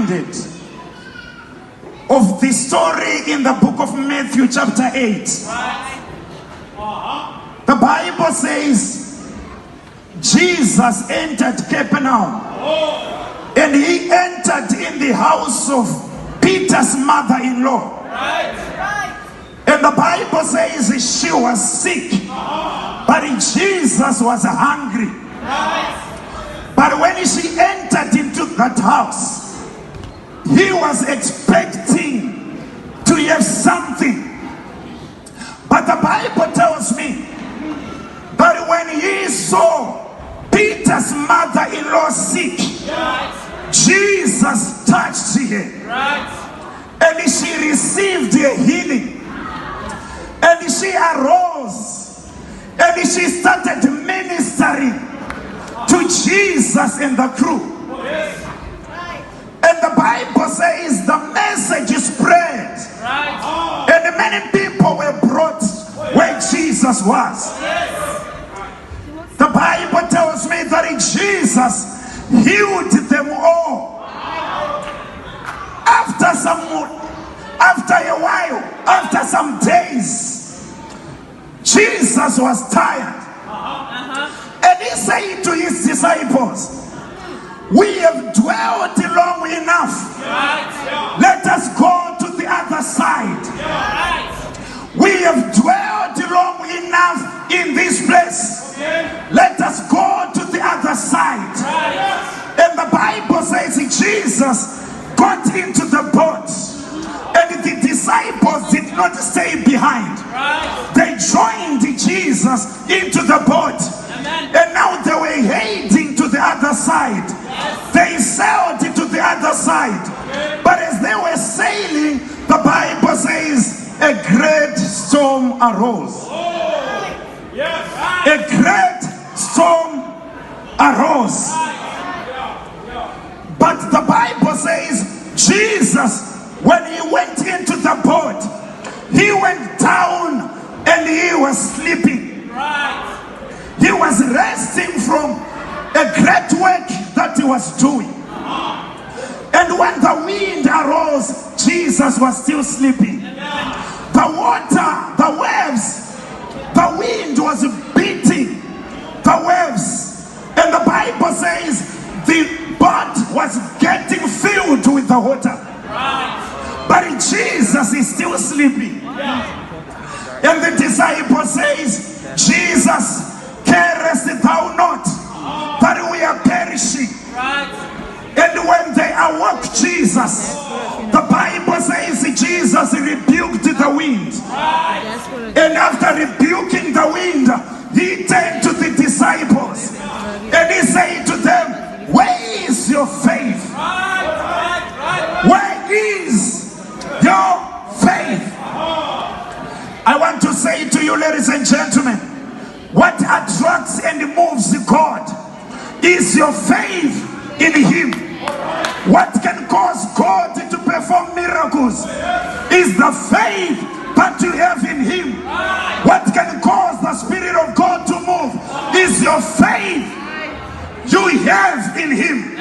reminded of the story in the book of Matthew chapter 8. The Bible says Jesus entered Capernaum, and he entered in the house of Peter's mother-in-law. And the Bible says she was sick, but Jesus was hungry. But when she entered into that house, he was expecting to have something. But the Bible tells me that when he saw Peter's mother-in-law sick, Jesus touched her, and she received a healing. And she arose, and she started ministering to Jesus and the crew. And the Bible says the message spread, and many people were brought where Jesus was. The Bible tells me that Jesus healed them all. After a while, after some days, Jesus was tired. And he said to his disciples, "We have dwelt long enough. Let us go to the other side. We have dwelt long enough in this place. Let us go to the other side." And the Bible says Jesus got into the boat, and the disciples did not stay behind. They joined Jesus into the boat, and now they were heading to the other side. They sailed to the other side, but as they were sailing, the Bible says a great storm arose. A great storm arose. But the Bible says Jesus, when he went into the boat, he went down and he was sleeping. He was resting from a great work that he was doing. And when the wind arose, Jesus was still sleeping. The water, the waves, the wind was beating the waves. And the Bible says the boat was getting filled with the water. But Jesus is still sleeping. And the disciple says, "Jesus, carest thou not that we are perishing?" And when they awoke Jesus, the Bible says Jesus rebuked the wind. And after rebuking the wind, he turned to the disciples and he said to them, "Where is your faith? Where is your faith?" I want to say to you, ladies and gentlemen, what attracts and moves God is your faith in him. What can cause God to perform miracles is the faith that you have in him. What can cause the Spirit of God to move is your faith you have in him.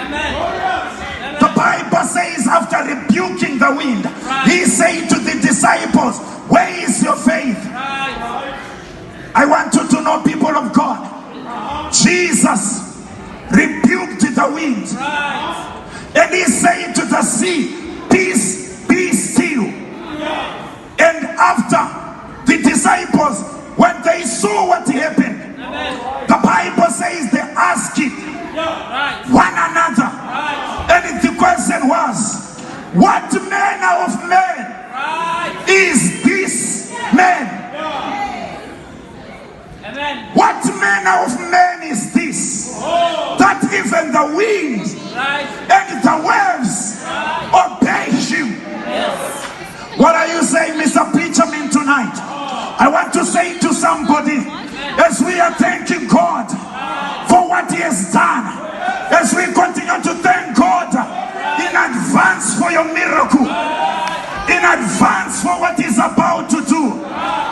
The Bible says after rebuking the wind, he said to the disciples, "Where is your faith?" I want you to know, people of God, Jesus rebuked the wind, and he said to the sea, "Peace, be still." And after the disciples, when they saw what happened, the Bible says they asked one another, and the question was, "What manner of man is this man? What manner of man is this, that even the wind and the waves obey him?" What are you saying, Mr. Preacherman, tonight? I want to say to somebody, as we are thanking God for what he has done, as we continue to thank God in advance for your miracle, in advance for what he's about to do,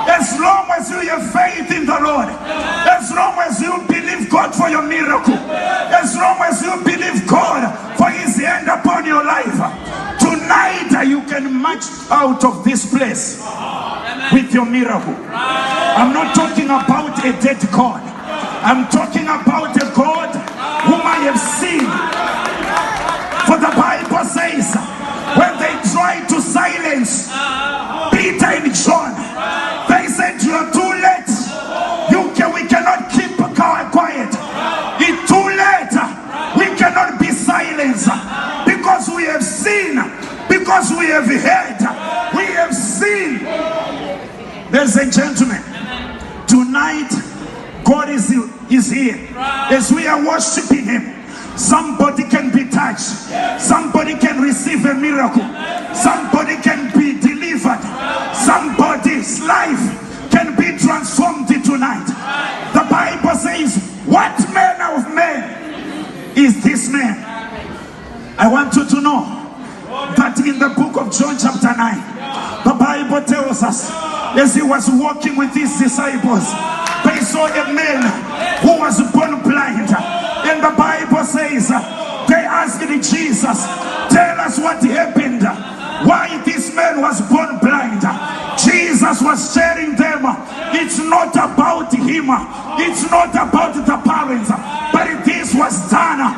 as long as you have faith in the Lord, as long as you believe God for your miracle, as long as you believe God for his hand upon your life, marched out of this place with your miracle. I'm not talking about a dead God. I'm talking about a God whom I have seen. For the Bible says, when they tried to silence Peter and John, they said, "You are too late. We cannot keep quiet. It's too late. We cannot be silenced because we have seen, because we have heard, we have seen." Ladies and gentlemen, tonight God is here. As we are worshiping Him, somebody can be touched. Somebody can receive a miracle. Somebody can be delivered. Somebody's life can be transformed tonight. The Bible says, "What manner of man is this man?" I want you to know that in the book of John chapter 9, the Bible tells us, as He was walking with His disciples, they saw a man who was born blind. And the Bible says, they asked Jesus, "Tell us what happened, why this man was born blind." Jesus was telling them, it's not about him, it's not about the parents, but this was done